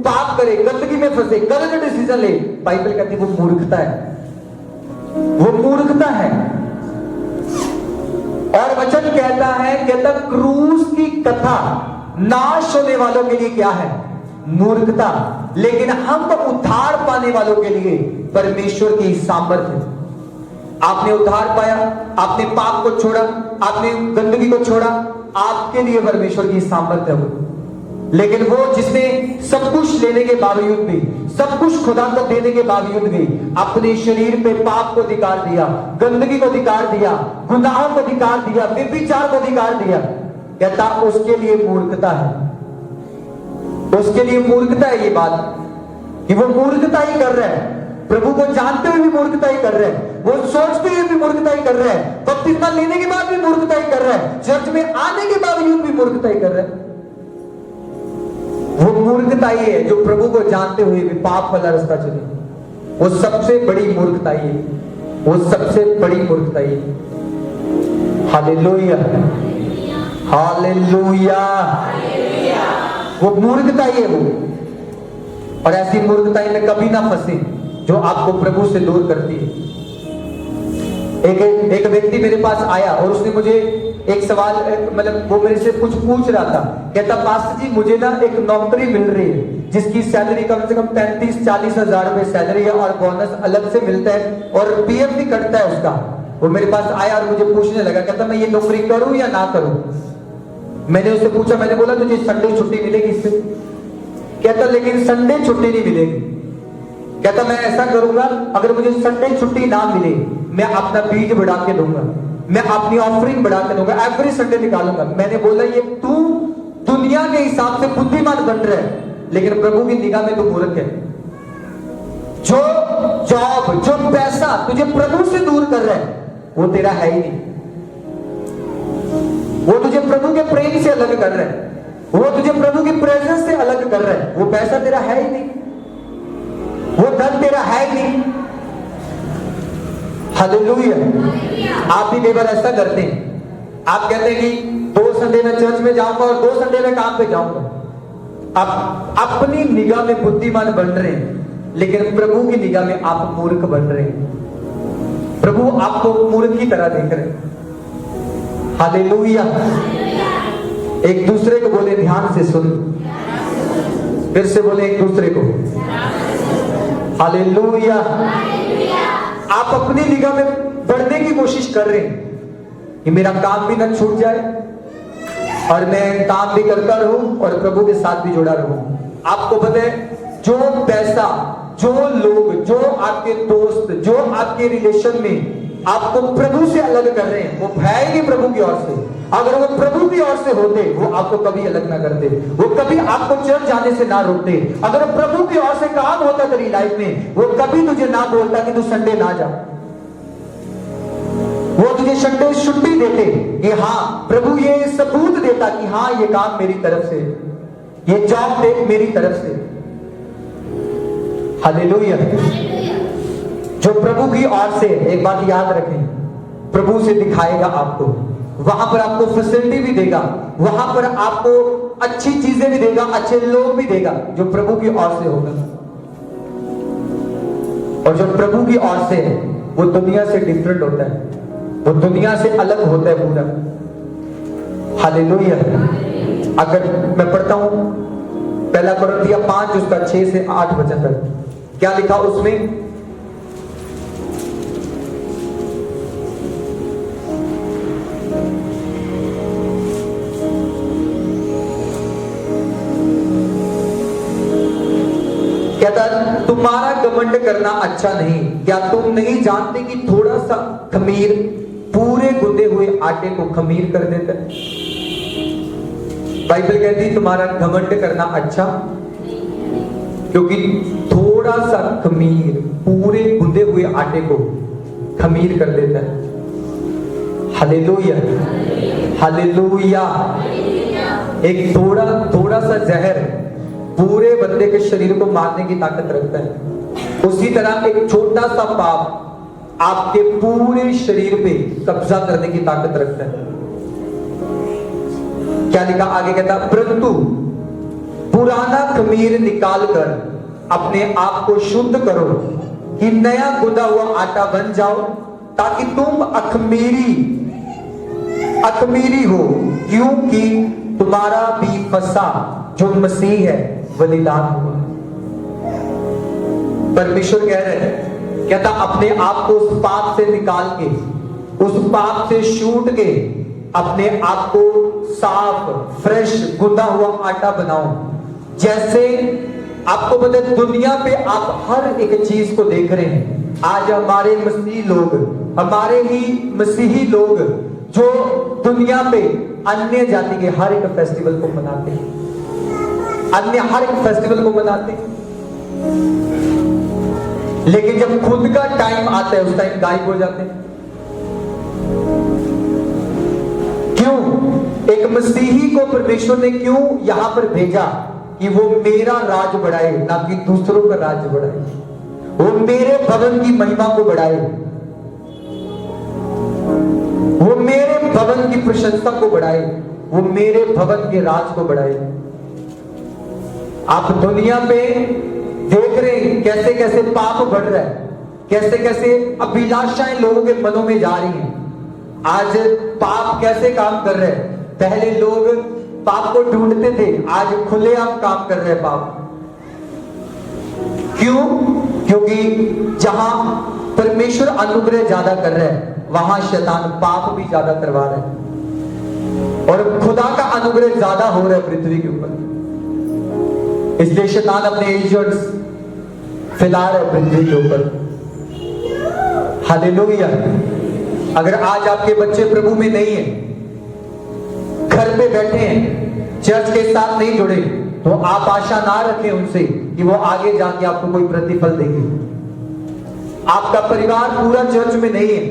पाप करे, गंदगी में फंसे, गलत डिसीजन ले, बाइबल कहती है वो मूर्खता है, वो मूर्खता है। और वचन कहता है, कहता क्रूस की कथा नाश होने वालों के लिए क्या है? मूर्खता, लेकिन हम तो उद्धार पाने वालों के लिए परमेश्वर की सामर्थ्य। आपने उद्धार पाया, आपने पाप को छोड़ा, आपने गंदगी को छोड़ा, आपके लिए परमेश्वर की सामर्थ्य है। लेकिन वो जिसने सब कुछ लेने के बावजूद भी, सब कुछ खुदा को देने के बावजूद भी अपने शरीर पे पाप को अधिकार दिया, गंदगी को अधिकार दिया, गुनाहों को अधिकार दिया, व्यभिचार को अधिकार दिया, कहता उसके लिए मूर्खता है। उसके लिए मूर्खता है ये बात कि वो मूर्खता ही कर रहा है, प्रभु को जानते हुए भी मूर्खता ही कर रहे हैं, वो सोचते हुए भी मूर्खता ही कर रहे हैं, बपतिस्मा लेने के बाद भी मूर्खता ही कर रहा है, चर्च में आने के बावजूद भी मूर्खता ही कर रहा है। वो मूर्खता ही है जो प्रभु को जानते हुए भी पाप वाला रास्ता चले। वो सबसे बड़ी मूर्खता ही है, वो सबसे बड़ी मूर्खता ही है। Hallelujah, hallelujah. वो मूर्खता ही है वो। और ऐसी मूर्खता में कभी ना फंसे जो आपको प्रभु से दूर करती है। एक व्यक्ति मेरे पास आया और उसने मुझे एक सवाल, मतलब वो मेरे से कुछ पूछ रहा था। कहता पास्टर जी मुझे ना एक नौकरी मिल रही है जिसकी सैलरी कम से कम 35-40 हजार रुपए सैलरी है और बोनस अलग से मिलता है और पीएफ भी कटता है उसका। वो मेरे पास आया और मुझे पूछने लगा, कहता मैं ये नौकरी करूं या ना करूं। मैंने उससे पूछा, मैंने बोला तुझे संडे छुट्टी मिलेगी इससे? कहता लेकिन संडे छुट्टी नहीं मिलेगी। कहता मैं ऐसा करूंगा, अगर मुझे संडे छुट्टी ना मिले मैं अपना बीज बढ़ा के दूंगा। मैं अपनी ऑफरिंग बढ़ा के दूंगा, एवरी संडे निकालूंगा। मैंने बोला ये तू दुनिया के हिसाब से बुद्धिमान बन रहा है, लेकिन प्रभु की निगाह में तू मूर्ख है। जो जॉब, जो पैसा तुझे प्रभु से दूर कर रहा है वो तेरा है ही नहीं। वो तुझे प्रभु के प्रेम से अलग कर रहा है, वो तुझे प्रभु की प्रेजेंस से अलग कर रहा है। वो पैसा तेरा है ही नहीं, वो धन तेरा है ही नहीं। हालेलुया। आप भी कई बार ऐसा करते हैं, आप कहते हैं कि 2 संडे में चर्च में जाऊंगा और 2 संडे में काम पे जाऊंगा। आप अपनी निगाह में बुद्धिमान बन रहे हैं, लेकिन प्रभु की निगाह में आप मूर्ख बन रहे हैं। प्रभु आपको मूर्ख की तरह देख रहे हैं। हालेलुया। एक दूसरे को बोले ध्यान से सुन, फिर से बोले एक दूसरे को। हालेलुया। आप अपनी निगाह में बढ़ने की कोशिश कर रहे हैं कि मेरा काम भी ना छूट जाए और मैं काम भी करता रहूं और प्रभु के साथ भी जुड़ा रहूं। आपको पता है, जो पैसा, जो लोग, जो आपके दोस्त, जो आपके रिलेशन में आपको प्रभु से अलग कर रहे हैं, वो है ही नहीं प्रभु की ओर से। अगर वो प्रभु की ओर से होते, वो आपको कभी अलग ना करते, वो कभी आपको चर्च जाने से ना रोकते। अगर प्रभु की ओर से काम होता तेरी लाइफ में, वो कभी तुझे ना बोलता कि तू संडे ना जा। वो तुझे संडे छुट्टी देते कि हाँ, प्रभु ये सबूत देता कि हाँ ये काम मेरी तरफ से, ये जॉब देख मेरी तरफ से। हालेलुया। जो प्रभु की ओर से, एक बात याद रखें, प्रभु से दिखाएगा आपको, वहां पर आपको फैसिलिटी भी देगा, वहां पर आपको अच्छी चीजें भी देगा, अच्छे लोग भी देगा, जो प्रभु की ओर से होगा। और जो प्रभु की ओर से है वो दुनिया से डिफरेंट होता है, वो दुनिया से अलग होता है पूरा। हालेलुया। अगर मैं पढ़ता हूं 1 कुरिन्थियों 5 उसका 6 से 8 वचन तक, क्या लिखा उसमें? कहता तुम्हारा घमंड करना अच्छा नहीं, क्या तुम नहीं जानते कि थोड़ा सा खमीर पूरे गुंदे हुए आटे को खमीर कर देता है? बाइबल कहती तुम्हारा घमंड करना अच्छा, क्योंकि थोड़ा सा खमीर पूरे गुंदे हुए आटे को खमीर कर देता है। हालेलुया। हालेलुया। एक थोड़ा सा जहर पूरे बंदे के शरीर को मारने की ताकत रखता है। उसी तरह एक छोटा सा पाप आपके पूरे शरीर पे कब्जा करने की ताकत रखता है। क्या लिखा आगे? कहता परंतु पुराना खमीर निकालकर अपने आप को शुद्ध करो कि नया गुंदा हुआ आटा बन जाओ, ताकि तुम अखमीरी हो, क्योंकि तुम्हारा भी फसा जो मसीह है बलिदान हुआ। परमेश्वर कह रहे हैं, कहता अपने आप को उस पाप से निकाल के, उस पाप से छूट के अपने आप को साफ, फ्रेश, गुंदा हुआ आटा बनाओ। जैसे आपको पता है दुनिया पे आप हर एक चीज को देख रहे हैं। आज हमारे मसीही लोग, हमारे ही मसीही लोग जो दुनिया पे अन्य जाति के हर एक फेस्टिवल को मनाते हैं, अन्य हर एक फेस्टिवल को मनाते हैं, लेकिन जब खुद का टाइम आता है उस टाइम गायब हो जाते हैं। क्यों? एक मसीही को परमेश्वर ने क्यों यहां पर भेजा? कि वो मेरा राज बढ़ाए, ना कि दूसरों का राज बढ़ाए। वो मेरे भवन की महिमा को बढ़ाए, वो मेरे भवन की प्रशंसा को बढ़ाए, वो मेरे भवन के राज को बढ़ाए। आप दुनिया पे देख रहे हैं कैसे कैसे पाप बढ़ रहा है, कैसे कैसे अभिलाषाएं लोगों के मनों में जा रही हैं। आज पाप कैसे काम कर रहे हैं? पहले लोग पाप को ढूंढते थे, आज खुलेआम काम कर रहे हैं पाप। क्यों? क्योंकि जहां परमेश्वर अनुग्रह ज्यादा कर रहा है, वहां शैतान पाप भी ज्यादा करवा रहा है, और खुदा का अनुग्रह ज्यादा हो रहा है पृथ्वी के ऊपर। इसलिए शैतान अपने एजेंट्स फैला रहे पृथ्वी के ऊपर। हालेलुया। अगर आज आपके बच्चे प्रभु में नहीं है, घर पे बैठे हैं, चर्च के साथ नहीं जुड़े, तो आप आशा ना रखें उनसे कि वो आगे जाके आपको कोई प्रतिफल देंगे। आपका परिवार पूरा चर्च में नहीं है,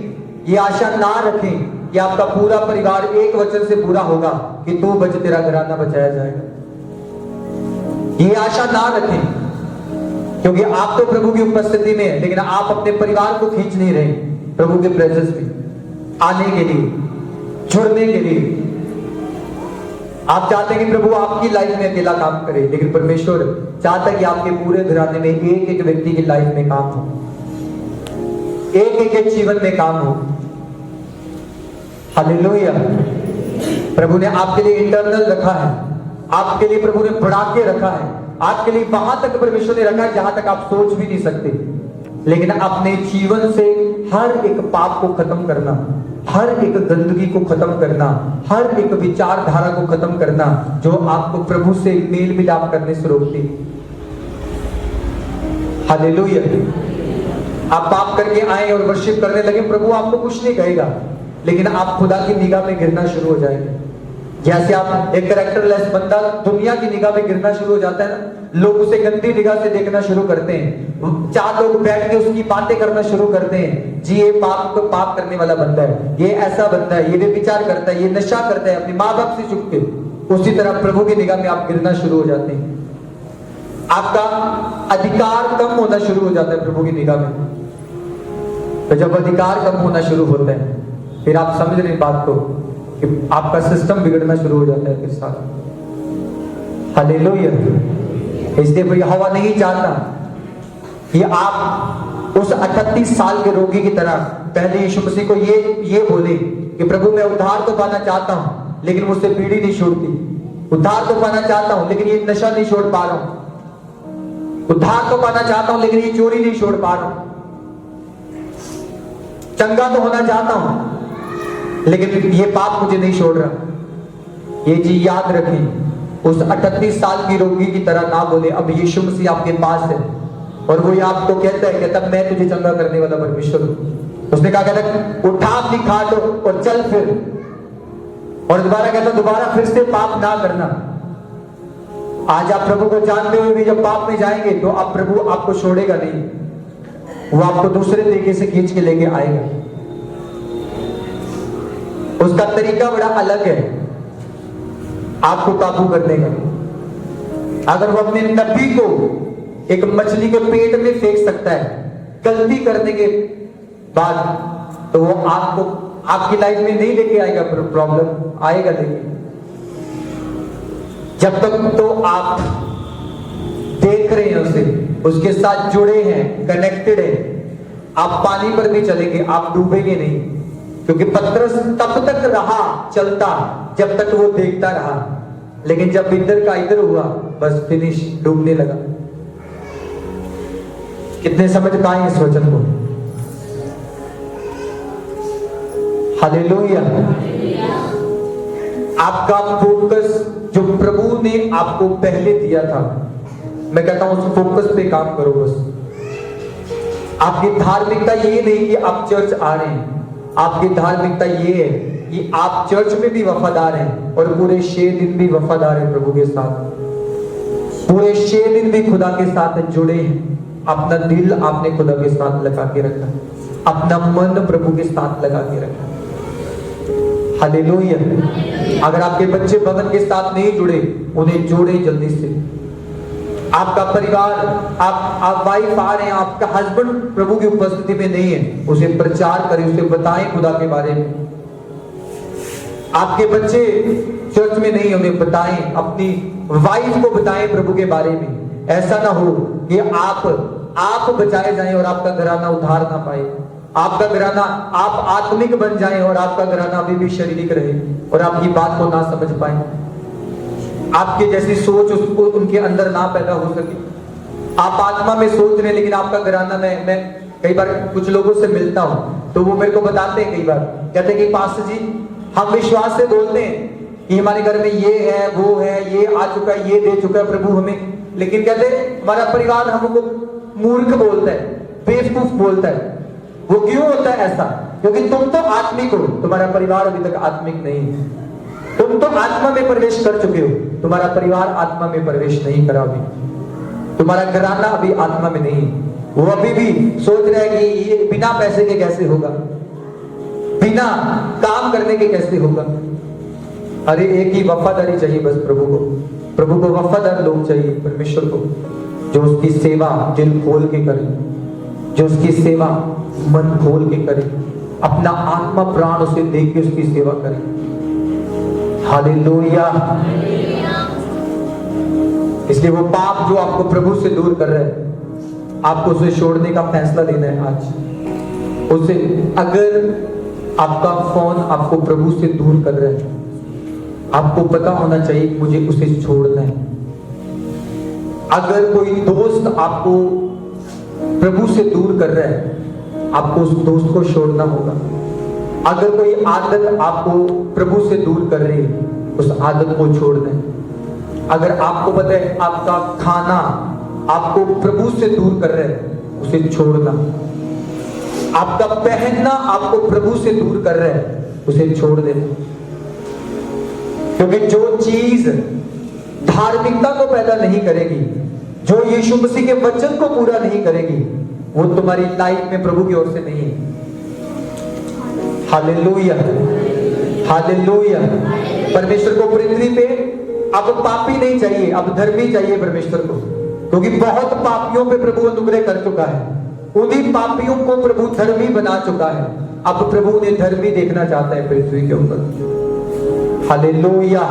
ये आशा ना रखें कि आपका पूरा परिवार एक वचन से पूरा होगा कि तू बच, तेरा घराना बचाया जाएगा। ये आशा ना रखें, क्योंकि आप तो प्रभु की उपस्थिति में है, लेकिन आप अपने परिवार को खींच नहीं रहे प्रभु के प्रेजेंस में आने के लिए, जुड़ने के लिए। आप चाहते हैं कि प्रभु आपकी लाइफ में अकेला काम करे, लेकिन परमेश्वर चाहता है कि आपके पूरे घराने में एक एक व्यक्ति की लाइफ में काम हो, एक एक जीवन में काम हो। हालेलुया। प्रभु ने आपके लिए इंटरनल रखा है, आपके लिए प्रभु ने बढ़ा के रखा है, आपके लिए वहां तक परमेश्वर ने रखा है जहां तक आप सोच भी नहीं सकते। लेकिन अपने जीवन से हर एक पाप को खत्म करना, हर एक गंदगी को खत्म करना, हर एक विचारधारा को खत्म करना जो आपको प्रभु से मेल मिलाप करने से रोकती। हालेलुया। आप पाप करके आए और वर्शिप करने लगे, प्रभु आपको कुछ नहीं कहेगा, लेकिन आप खुदा की निगाह में गिरना शुरू हो जाएंगे। जैसे आप एक कैरेक्टरलेस बंदा दुनिया की निगाह में गिरना शुरू हो जाता है ना, लोग उसे गंदी निगाह से देखना शुरू करते हैं, चार लोग बैठ के उसकी बातें करना शुरू करते हैं, जी ये पाप करने वाला बंदा है, ये ऐसा बंदा है, ये विचार करता है, ये नशा करता है, अपने माँ बाप से छुप के। उसी तरह प्रभु की निगाह में आप गिरना शुरू हो जाते हैं, आपका अधिकार कम होना शुरू हो जाता है प्रभु की निगाह में। तो जब अधिकार कम होना शुरू होता है, फिर आप समझ रहे बात को कि आपका सिस्टम बिगड़ना शुरू हो जाता है फिर साथ। हालेलुया। इसलिए कोई हवा नहीं चाहता कि आप उस 38 साल के रोगी की तरह पहले यीशु मसीह को ये बोले कि प्रभु मैं उद्धार तो पाना चाहता हूं, लेकिन मुझसे पीढ़ी नहीं छूटती। उद्धार तो पाना चाहता हूं, लेकिन ये नशा नहीं छोड़ पा रहा हूं। उद्धार तो पाना चाहता हूं, लेकिन ये चोरी नहीं छोड़ पा रहा हूं। चंगा तो होना चाहता हूं, लेकिन ये पाप मुझे नहीं छोड़ रहा। ये जी याद रखें, उस 38 साल की रोगी की तरह ना बोले। अब यीशु मसीह आपके पास है और वो आपको कहता है कि तब मैं तुझे चंगा करने वाला परमेश्वर हूं। उसने कहा कहता उठा अपनी खाट और चल फिर, और दोबारा कहता दोबारा फिर से पाप ना करना। आज आप प्रभु को जानते हुए भी जब पाप में जाएंगे तो अब प्रभु आपको छोड़ेगा नहीं, वो आपको दूसरे तरीके से खींच के लेके आएगा। उसका तरीका बड़ा अलग है आपको काबू करने का। अगर वो अपने नबी को एक मछली के पेट में फेंक सकता है गलती करने के बाद, तो वो आपको आपकी लाइफ में नहीं लेके आएगा प्रॉब्लम, आएगा लेके। जब तक तो आप देख रहे हैं उसे, उसके साथ जुड़े हैं, कनेक्टेड है, आप पानी पर भी चलेंगे, आप डूबेंगे नहीं। क्योंकि पतरस तब तक रहा चलता जब तक वो देखता रहा, लेकिन जब इधर का इधर हुआ बस फिनिश, डूबने लगा। कितने समझ पाए इस वचन को? हालेलुया। आपका फोकस जो प्रभु ने आपको पहले दिया था, मैं कहता हूं उस फोकस पे काम करो बस। आपकी धार्मिकता ये नहीं कि आप चर्च आ रहे हैं, आपकी धार्मिकता ये है कि आप चर्च में भी वफादार हैं और पूरे 6 दिन भी वफादार हैं प्रभु के साथ। पूरे 6 दिन भी खुदा के साथ जुड़े हैं। अपना दिल आपने खुदा के साथ लगा के रखा, अपना मन प्रभु के साथ लगा के रखा। हालेलुया। अगर आपके बच्चे भवन के साथ नहीं जुड़े, उन्हें जोड़े जल्दी से। आपका परिवार, आप वाइफ आ रहे हैं, आपका हस्बैंड प्रभु की उपस्थिति में नहीं है, उसे प्रचार करें, उसे बताएं खुदा के बारे में। आपके बच्चे चर्च में नहीं, उन्हें बताएं, अपनी वाइफ को बताएं प्रभु के बारे में। ऐसा ना हो कि आप बचाए जाएं और आपका घराना उद्धार ना पाए, आपका घराना आप आत्मिक बन जाएं और आपका घराना अभी भी शारीरिक रहे और आपकी बात को ना समझ पाए, आपके जैसी सोच उसको उनके अंदर ना पैदा हो सके। आप आत्मा में सोच रहे लेकिन आपका घराना में, मैं कई बार कुछ लोगों से मिलता हूं तो वो मेरे को बताते हैं, कई बार कहते हैं कि पास्टर जी हम विश्वास से बोलते हैं कि हमारे घर में ये है, वो है, ये आ चुका है, ये दे चुका है प्रभु हमें, लेकिन कहते हमारा परिवार हमको मूर्ख बोलता है, बेवकूफ बोलता है। वो क्यों होता है ऐसा? क्योंकि तुम तो आत्मिक हो, तुम्हारा परिवार अभी तक आत्मिक नहीं है। तुम तो आत्मा में प्रवेश कर चुके हो, तुम्हारा परिवार आत्मा में प्रवेश नहीं करा अभी, तुम्हारा घराना अभी आत्मा में नहीं। वो अभी भी सोच रहा है कि ये बिना पैसे के कैसे होगा, बिना काम करने के कैसे होगा। अरे एक ही वफादारी चाहिए बस प्रभु को वफादार लोग चाहिए, परमेश्वर को, जो उसकी सेवा दिल खोल के करे, जो उसकी सेवा मन खोल के करे, अपना आत्मा प्राण उसे दे के उसकी सेवा करे। हालेलुया। इसलिए वो पाप जो आपको प्रभु से दूर कर रहे हैं, आपको उसे छोड़ने का फैसला लेना है आज। उसे, अगर आपका फोन आपको प्रभु से दूर कर रहा है, आपको पता होना चाहिए कि मुझे उसे छोड़ना है। अगर कोई दोस्त आपको प्रभु से दूर कर रहा है, आपको उस दोस्त को छोड़ना होगा। अगर कोई आदत आपको प्रभु से दूर कर रही है, उस आदत को छोड़ना है। अगर आपको पता है आपका खाना आपको प्रभु से दूर कर रहा है, उसे छोड़ना। आपका पहनना आपको प्रभु से दूर कर रहा है, उसे छोड़ देना। क्योंकि जो चीज धार्मिकता को पैदा नहीं करेगी, जो यीशु मसीह के वचन को पूरा नहीं करेगी, वो तुम्हारी लाइफ में प्रभु की ओर से नहीं है। Hallelujah, hallelujah. परमेश्वर को पृथ्वी पे अब पापी नहीं चाहिए, अब धर्मी चाहिए परमेश्वर को, क्योंकि बहुत पापियों पे प्रभु अनुग्रह कर चुका है। उन्हीं पापियों को प्रभु धर्मी बना चुका है। अब प्रभु उन्हें धर्मी देखना चाहता है पृथ्वी के ऊपर। हालेलुया।